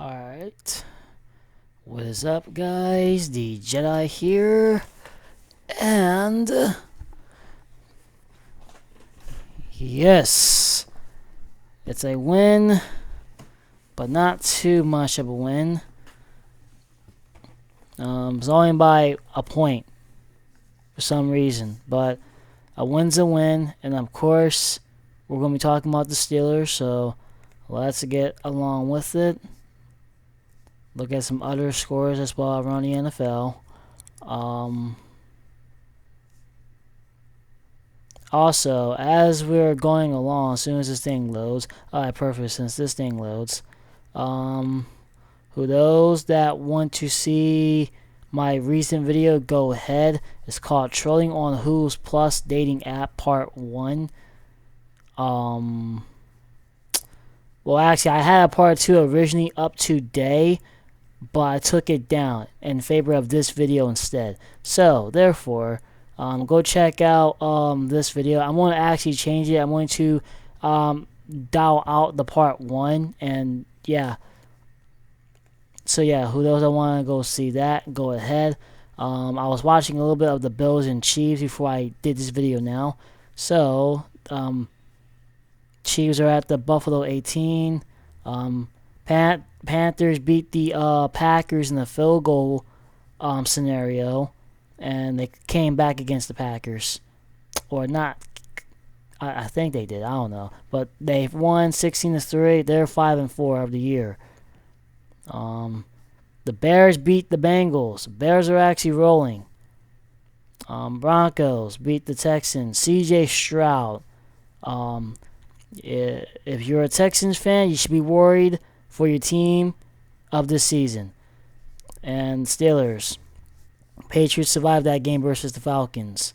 Alright. What is up, guys? The Jedi here. And yes, it's a win, but not too much of a win. It's only by a point for some reason, but a win's a win. And of course, we're going to be talking about the Steelers, so let's get along with it. Look at some other scores as well around the NFL. Also, as we're going along, as soon as this thing loads, alright, perfect, since this thing loads, who those that want to see my recent video, go ahead. It's called Trolling on Who's Plus Dating App Part 1. Well, actually, I had a Part 2 originally up today, but I took it down in favor of this video instead. So, therefore, go check out this video. I'm going to actually change it. I'm going to dial out the Part 1, and yeah. So yeah, who those that want to go see that, go ahead. I was watching a little bit of the Bills and Chiefs before I did this video now. So, Chiefs are at the Buffalo 18. Panthers beat the Packers in the field goal scenario, and they came back against the Packers, or not. I think they did. I don't know, but they've won 16-3. They're 5-4 of the year. The Bears beat the Bengals. Bears are actually rolling. Broncos beat the Texans. C.J. Stroud. If you're a Texans fan, you should be worried for your team of this season. And Steelers. Patriots survived that game versus the Falcons.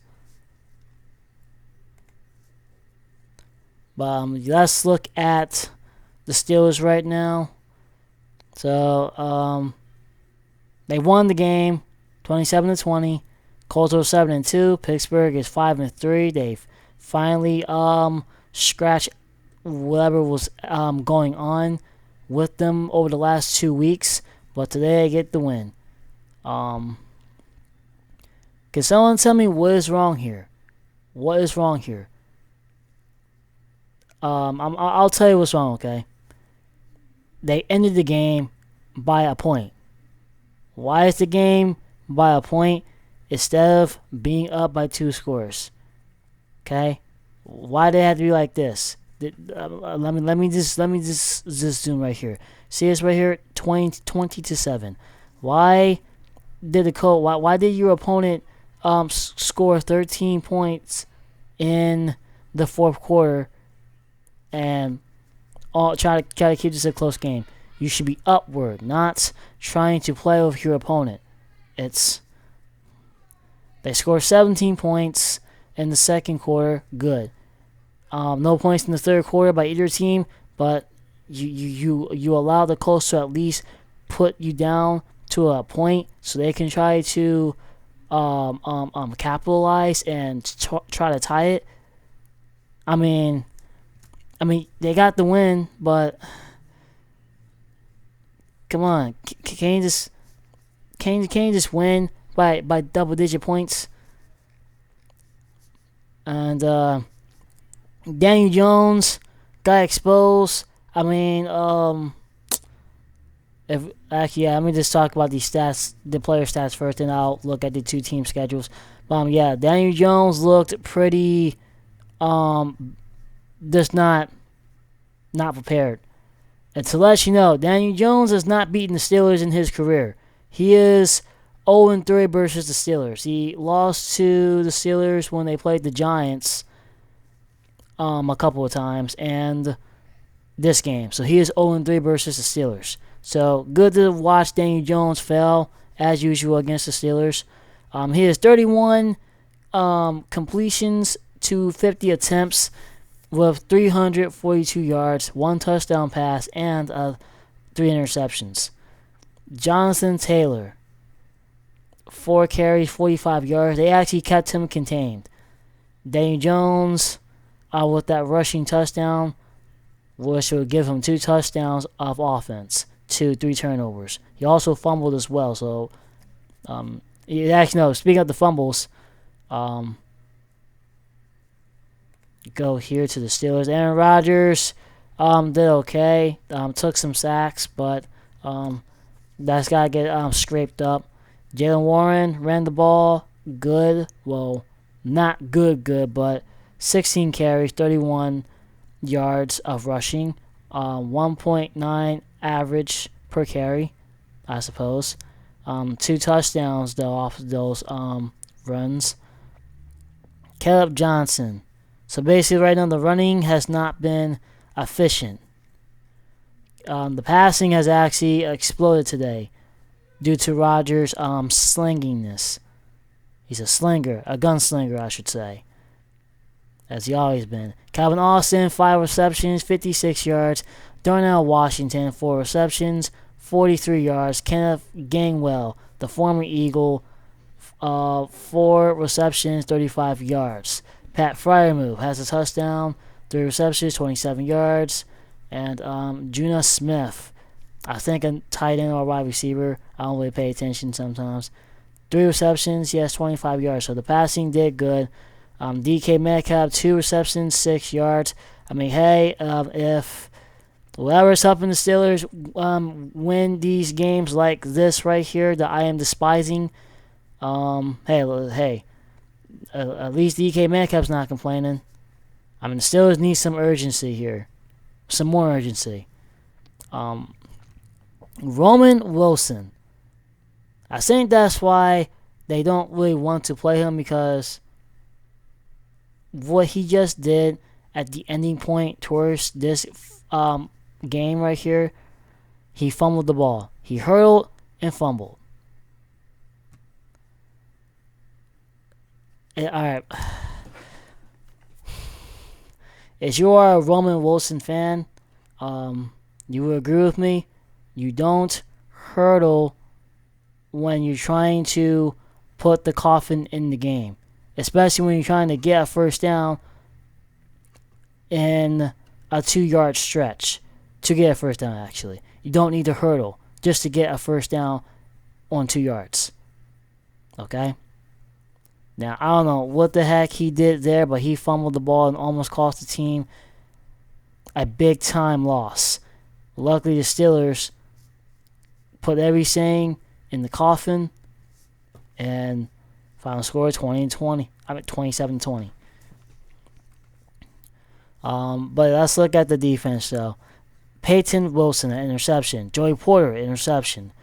But let's look at the Steelers right now. So, they won the game 27-20. Colts are 7-2. Pittsburgh is 5-3. They've finally scratched whatever was going on with them over the last 2 weeks. But today I get the win. Can someone tell me what is wrong here? What is wrong here? I'll tell you what's wrong, okay? They ended the game by a point. Why is the game by a point instead of being up by 2 scores? Okay? Why did it have to be like this? Let me just zoom right here. See this right here, 20-7. Why did why did your opponent score 13 points in the fourth quarter and try to keep this a close game? You should be upward, not trying to play with your opponent. They score 17 points in the second quarter. Good. No points in the third quarter by either team, but you allow the Colts to at least put you down to a point so they can try to capitalize and try to tie it. I mean, they got the win, but come on, can you just win by double-digit points? And Daniel Jones got exposed. I mean, let me just talk about these stats, the player stats first, and I'll look at the 2 team schedules. Yeah, Daniel Jones looked pretty, just not prepared. And to let you know, Daniel Jones has not beaten the Steelers in his career. He is 0-3 versus the Steelers. He lost to the Steelers when they played the Giants a couple of times, and this game. So he is 0-3 versus the Steelers. So good to watch Daniel Jones fail, as usual, against the Steelers. He has 31 completions to 50 attempts with 342 yards, 1 touchdown pass, and 3 interceptions. Jonathan Taylor, 4 carries, 45 yards. They actually kept him contained. Daniel Jones, with that rushing touchdown, which would give him 2 touchdowns of offense. to 3 turnovers. He also fumbled as well. So, actually, no, speaking of the fumbles, go here to the Steelers. Aaron Rodgers did okay. Took some sacks, but that's got to get scraped up. Jaylen Warren ran the ball good. Well, not good, but 16 carries, 31 yards of rushing, 1.9 average per carry, I suppose. 2 touchdowns, though, off of those runs. Caleb Johnson. So basically, right now, the running has not been efficient. The passing has actually exploded today due to Rodgers' slinginess. He's a slinger, a gunslinger, I should say, as he always been. Calvin Austin, 5 receptions, 56 yards. Darnell Washington, 4 receptions, 43 yards. Kenneth Gainwell, the former Eagle, 4 receptions, 35 yards. Pat Freiermuth has a touchdown, 3 receptions, 27 yards. And Juna Smith, I think a tight end or wide receiver. I don't really pay attention sometimes. 3 receptions, he has 25 yards. So the passing did good. DK Metcalf, 2 receptions, 6 yards. I mean, hey, if whoever's helping the Steelers win these games like this right here that I am despising, hey, at least DK Metcalf's not complaining. I mean, the Steelers need some urgency here. Some more urgency. Roman Wilson. I think that's why they don't really want to play him, because what he just did at the ending point towards this game right here, he fumbled the ball. He hurdled and fumbled. All right. If you are a Roman Wilson fan, you will agree with me. You don't hurdle when you're trying to put the coffin in the game, especially when you're trying to get a first down in a 2-yard stretch. To get a first down, actually. You don't need to hurdle just to get a first down on 2 yards. Okay? Now, I don't know what the heck he did there, but he fumbled the ball and almost cost the team a big-time loss. Luckily, the Steelers put everything in the coffin, and final score 27-20. But let's look at the defense, though. Peyton Wilson, an interception. Joey Porter, interception.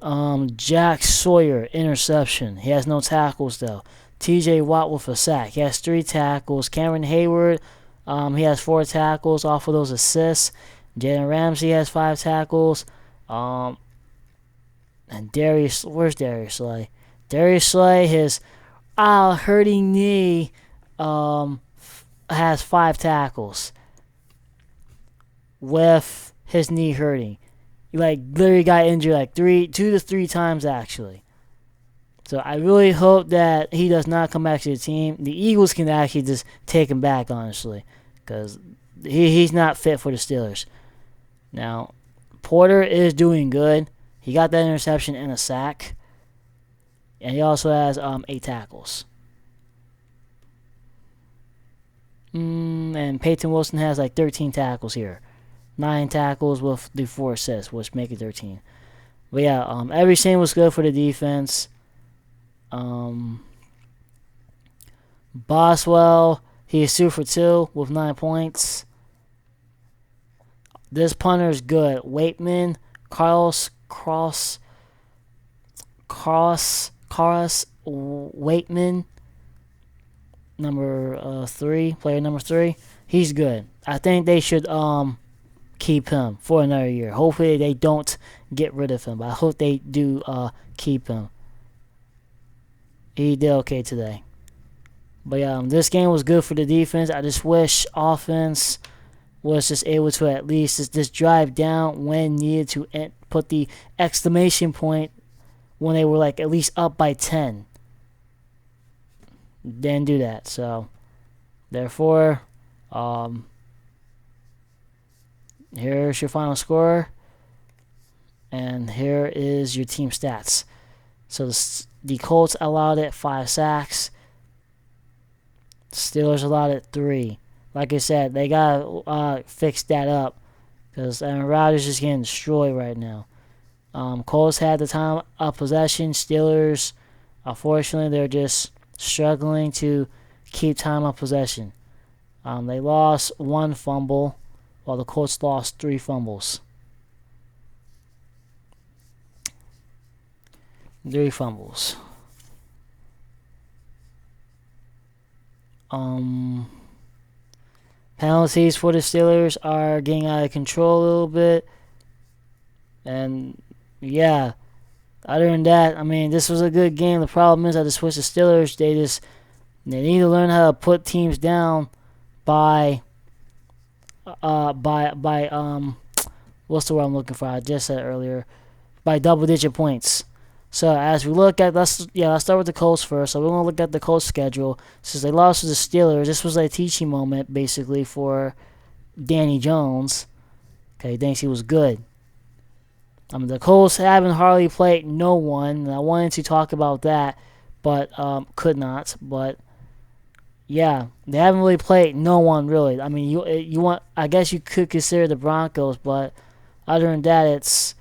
Jack Sawyer, interception. He has no tackles, though. TJ Watt with a sack. He has 3 tackles. Cameron Hayward, he has 4 tackles off of those assists. Jalen Ramsey has 5 tackles. And where's Darius Slay? Darius Slay, his hurting knee, has 5 tackles with his knee hurting. He literally got injured 2 to 3 times, actually. So I really hope that he does not come back to the team. The Eagles can actually just take him back, honestly, because he's not fit for the Steelers. Now, Porter is doing good. He got that interception and a sack. And he also has 8 tackles. And Peyton Wilson has 13 tackles here. 9 tackles with the 4 assists, which make it 13. But yeah, everything was good for the defense. Boswell, he is 2 for 2 with 9 points. This punter is good. Waitman, Carlos Waitman, player number 3. He's good. I think they should keep him for another year. Hopefully they don't get rid of him, but I hope they do keep him. He did okay today. But yeah, this game was good for the defense. I just wish offense was just able to at least just drive down when needed to put the exclamation point when they were at least up by 10. Didn't do that. So, therefore, Here's your final score, and here is your team stats. So the Colts allowed it 5 sacks. Steelers allowed it 3. Like I said, they gotta fix that up because Aaron Rodgers is getting destroyed right now. Colts had the time of possession. Steelers, unfortunately, they're just struggling to keep time of possession. They lost 1 fumble, while the Colts lost 3 fumbles. 3 fumbles. Penalties for the Steelers are getting out of control a little bit. And, yeah, other than that, I mean, this was a good game. The problem is that the Swiss Steelers, they need to learn how to put teams down by what's the word I'm looking for? I just said earlier, by double-digit points. So as we look at, let's start with the Colts first. So we're gonna look at the Colts schedule. Since they lost to the Steelers, this was a teaching moment basically for Danny Jones. Okay, he thinks he was good. The Colts haven't hardly played no one, and I wanted to talk about that, but could not. But yeah, they haven't really played no one really. I mean, you want, I guess you could consider the Broncos, but other than that,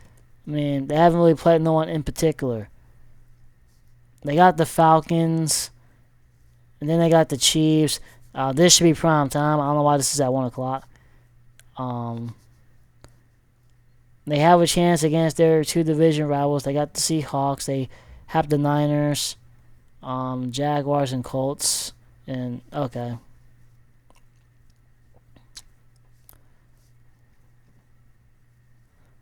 they haven't really played no one in particular. They got the Falcons, and then they got the Chiefs. This should be prime time. I don't know why this is at 1 o'clock. They have a chance against their 2 division rivals. They got the Seahawks. They have the Niners, Jaguars, and Colts. And, okay.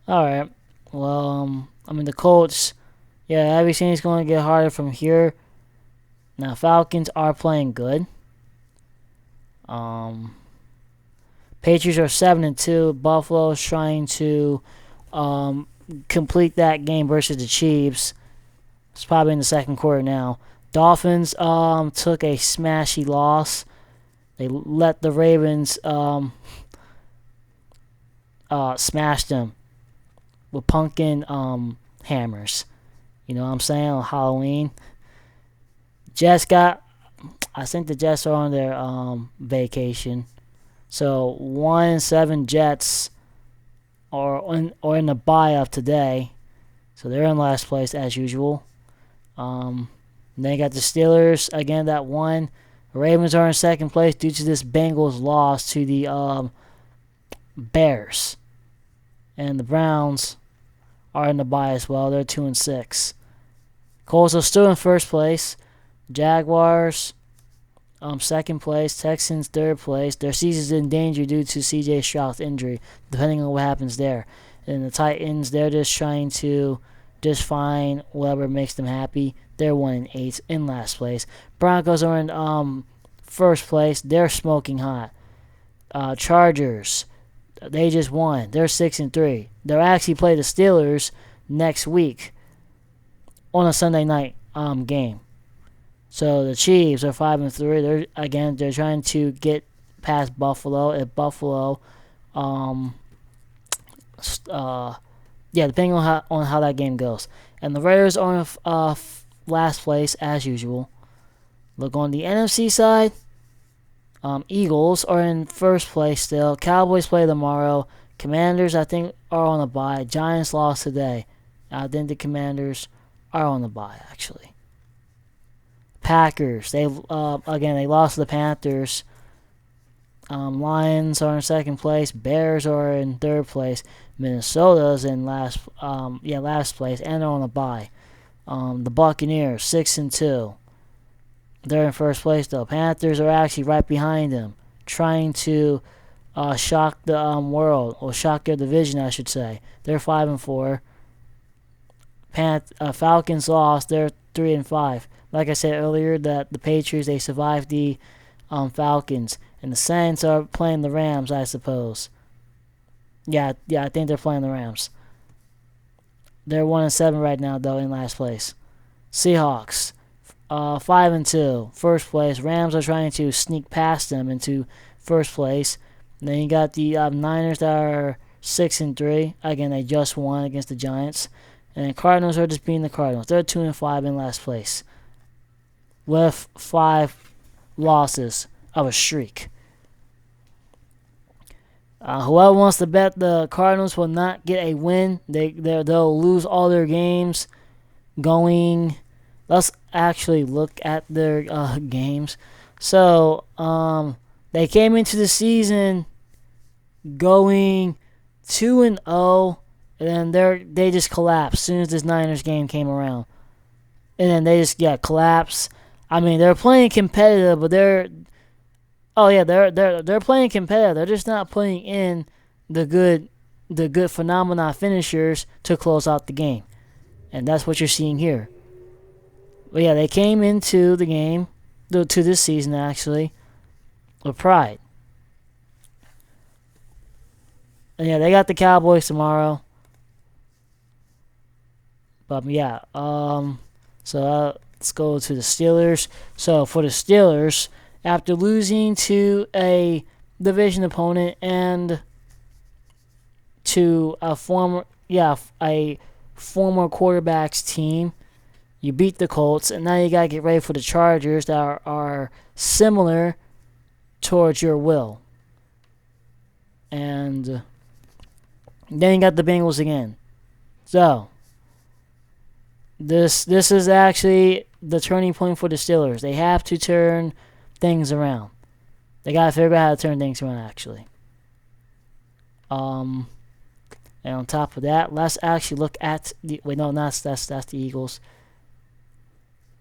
Alright. Well, the Colts, yeah, everything's going to get harder from here. Now, Falcons are playing good. Patriots are 7-2. Buffalo's trying to complete that game versus the Chiefs. It's probably in the second quarter now. Dolphins took a smashy loss. They let the Ravens smash them with pumpkin hammers. You know what I'm saying? On Halloween. I think the Jets are on their vacation. So 1-7 Jets are in the bye of today. So they're in last place as usual. Then you got the Steelers again that won. The Ravens are in second place due to this Bengals loss to the Bears. And the Browns are in the bye as well. They're 2-6. Colts are still in first place. Jaguars, second place. Texans, third place. Their season's in danger due to C.J. Stroud's injury, depending on what happens there. And the Titans, they're just trying to just find whatever makes them happy. They're 1-8 in last place. Broncos are in first place. They're smoking hot. Chargers, they just won. They're 6-3. They'll actually play the Steelers next week on a Sunday night game. So the Chiefs are 5-3. They're trying to get past Buffalo. If Buffalo, depending on how that game goes. And the Raiders are in last place as usual. Look on the NFC side. Eagles are in first place still. Cowboys play tomorrow. Commanders, I think, are on a bye. Giants lost today. I think the Commanders are on the bye, actually. Packers, they lost to the Panthers. Lions are in second place. Bears are in third place. Minnesota's in last place, and they're on a bye. The Buccaneers 6-2. They're in first place though. Panthers are actually right behind them, trying to shock the world, or shock their division, I should say. They're 5-4. Falcons lost. They're 3-5. Like I said earlier, that the Patriots, they survived the Falcons, and the Saints are playing the Rams, I suppose. Yeah, I think they're playing the Rams. They're 1-7 right now though, in last place. Seahawks, 5-2, first place. Rams are trying to sneak past them into first place. And then you got the Niners that are 6-3. Again, they just won against the Giants. And the Cardinals are just being the Cardinals. They're 2-5 in last place with 5 losses of a streak. Whoever wants to bet the Cardinals will not get a win, they'll lose all their games going. Let's actually look at their games. So they came into the season going 2-0, and then they just collapsed as soon as this Niners game came around, and then they just collapsed. I mean, they're playing competitive, but they're playing competitive. They're just not putting in the good phenomena finishers to close out the game, and that's what you're seeing here. But yeah, they came into the game, to this season actually, with pride. And yeah, they got the Cowboys tomorrow. But yeah, so let's go to the Steelers. So for the Steelers, after losing to a division opponent and to a former quarterback's team, you beat the Colts, and now you gotta get ready for the Chargers that are similar towards your will. And then you got the Bengals again. So this is actually the turning point for the Steelers. They have to turn things around. They gotta figure out how to turn things around actually. And on top of that, let's actually look at that's the Eagles.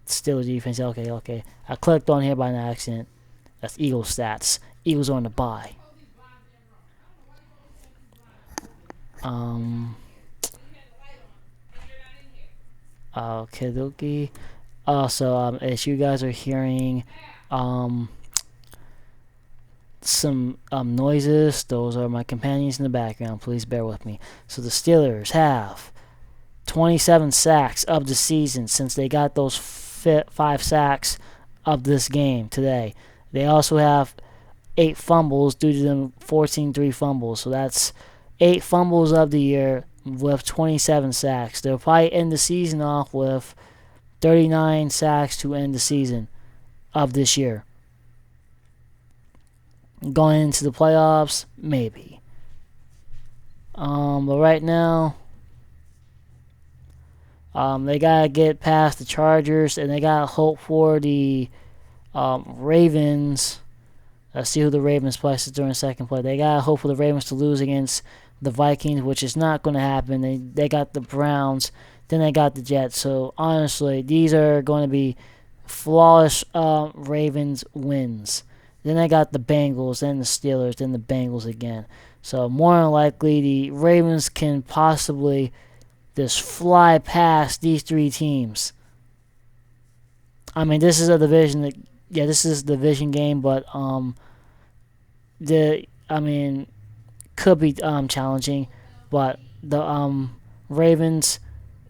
Steelers defense. Okay. I clicked on here by an accident. That's Eagles stats. Eagles are on the bye. Okay. So as you guys are hearing, some noises, those are my companions in the background. Please bear with me. So the Steelers have 27 sacks of the season since they got those 5 sacks of this game today. They also have 8 fumbles due to them forcing 3 fumbles. So that's 8 fumbles of the year with 27 sacks. They'll probably end the season off with 39 sacks to end the season of this year. Going into the playoffs, maybe. But right now, they gotta get past the Chargers, and they gotta hope for the Ravens. Let's see who the Ravens plays during the second play. They gotta hope for the Ravens to lose against the Vikings, which is not going to happen. They got the Browns, then they got the Jets. So honestly, these are going to be flawless Ravens wins. Then they got the Bengals, then the Steelers, then the Bengals again. So more than likely, the Ravens can possibly just fly past these 3 teams. I mean, this is a division this is a division game, but could be challenging, but the Ravens,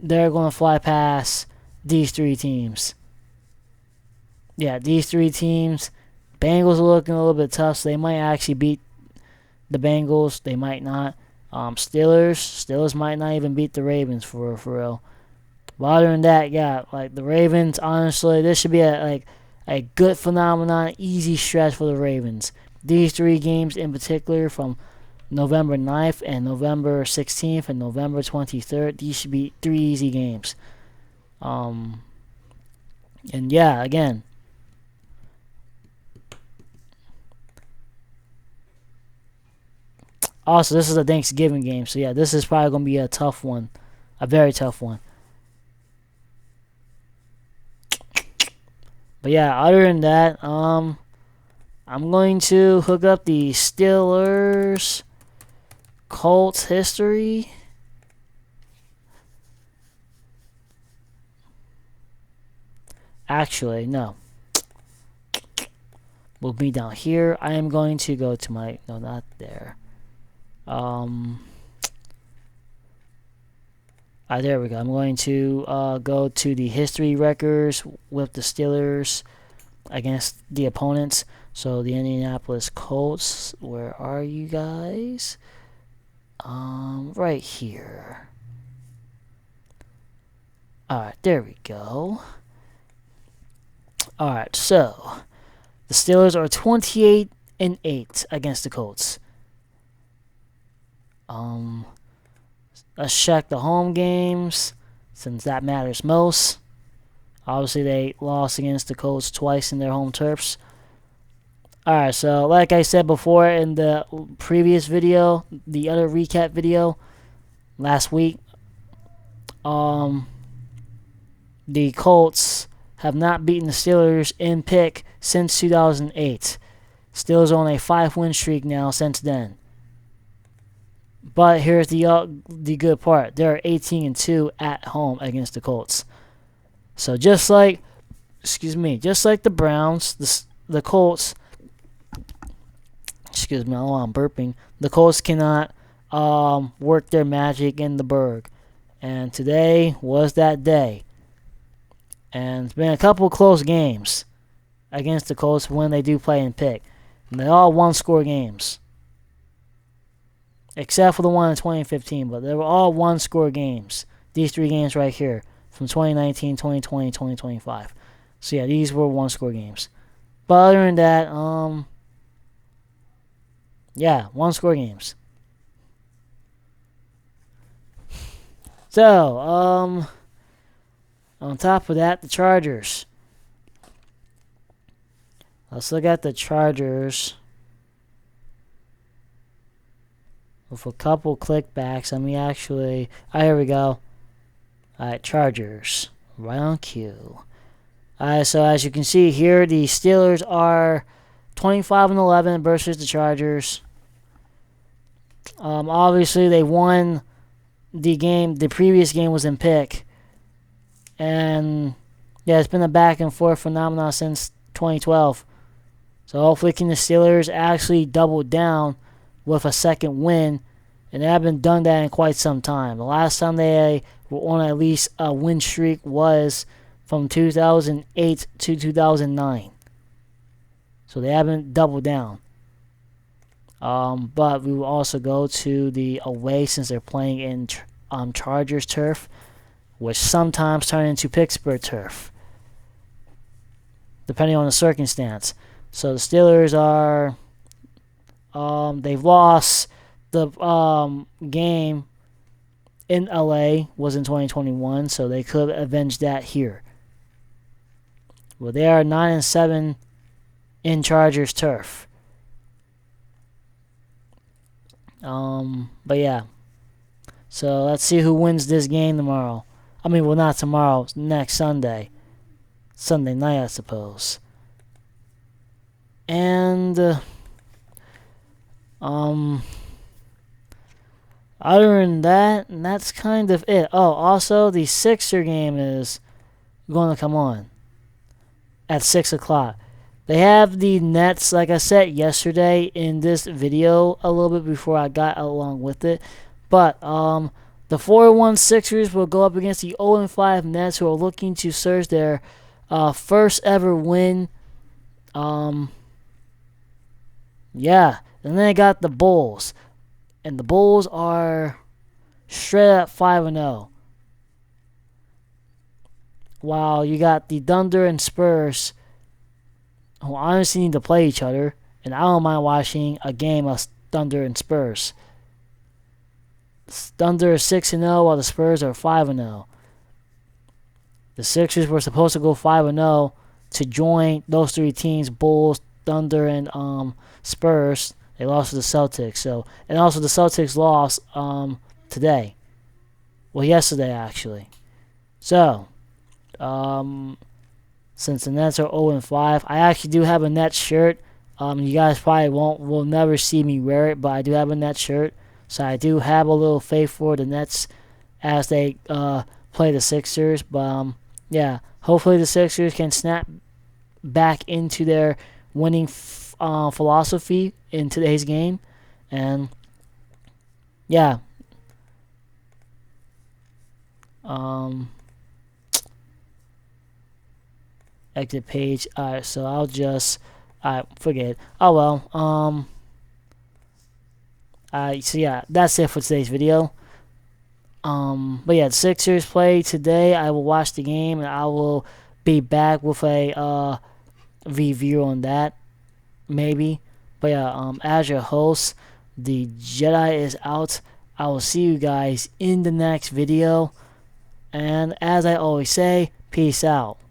they're going to fly past these 3 teams. Yeah, these 3 teams. Bengals are looking a little bit tough, so they might actually beat the Bengals. They might not. Steelers might not even beat the Ravens for real. But other than that, yeah, like the Ravens, honestly, this should be a good phenomenon, easy stretch for the Ravens. These 3 games in particular, from November 9th and November 16th and November 23rd, these should be 3 easy games. And yeah, again, also this is a Thanksgiving game, so yeah, this is probably going to be a tough one, a very tough one. But yeah, other than that, I'm going to hook up the Steelers Colts history. Actually, no. Move me down here. I am going to go to my... No, not there. There we go. I'm going to go to the history records with the Steelers against the opponents. So the Indianapolis Colts, where are you guys? Right here. Alright, there we go. Alright, so the Steelers are 28-8 against the Colts. Let's check the home games, since that matters most. Obviously, they lost against the Colts twice in their home turfs. Alright, so like I said before in the previous video, the other recap video last week, the Colts have not beaten the Steelers in pick since 2008. Steelers on a 5-win streak now since then. But here's the good part. They're 18-2 at home against the Colts. So just like the Browns, the Colts, I don't know why I'm burping. The Colts cannot work their magic in the Burgh. And today was that day. And it's been a couple close games against the Colts when they do play in pick. And they're all one-score games. Except for the one in 2015, but they were all one-score games. These 3 games right here from 2019, 2020, 2025. So yeah, these were one-score games. But other than that, yeah, one-score games. So, on top of that, the Chargers. Let's look at the Chargers with a couple clickbacks. Let me actually... here we go. Alright, Chargers. Right on cue. Alright, so as you can see here, the Steelers are 25-11 versus the Chargers. Obviously, they won the game. The previous game was in pick. And, yeah, it's been a back-and-forth phenomenon since 2012. So hopefully can the Steelers actually double down with a second win. And they haven't done that in quite some time. The last time they were on at least a win streak was from 2008 to 2009. So they haven't doubled down. But we will also go to the away since they're playing in Chargers turf, which sometimes turn into Pittsburgh turf, depending on the circumstance. So the Steelers are, they've lost the game in LA was in 2021, so they could avenge that here. Well, they are 9-7 in Chargers turf. But yeah. So let's see who wins this game tomorrow. I mean, well, not tomorrow. Next Sunday. Sunday night, I suppose. And other than that, that's kind of it. Oh, also the Sixer game is going to come on at 6 o'clock. They have the Nets, like I said yesterday in this video a little bit before I got along with it. But the 4-1 Sixers will go up against the 0-5 Nets, who are looking to surge their first ever win. Yeah, and then they got the Bulls. And the Bulls are straight up 5-0. While you got the Thunder and Spurs, who honestly need to play each other. And I don't mind watching a game of Thunder and Spurs. Thunder is 6-0 while the Spurs are 5-0. The Sixers were supposed to go 5-0 to join those 3 teams, Bulls, Thunder, and Spurs. They lost to the Celtics. So, and also the Celtics lost today. Well, yesterday actually. So, since the Nets are 0-5, I actually do have a Nets shirt. You guys probably will never see me wear it, but I do have a Nets shirt. So I do have a little faith for the Nets as they play the Sixers. But yeah, hopefully the Sixers can snap back into their winning philosophy in today's game. And yeah, exit page. Alright, so I'll just forget it. Oh well. So yeah, that's it for today's video. But yeah, the Sixers play today. I will watch the game and I will be back with a review on that, maybe. But yeah, as your host, the Jedi is out. I will see you guys in the next video. And as I always say, peace out.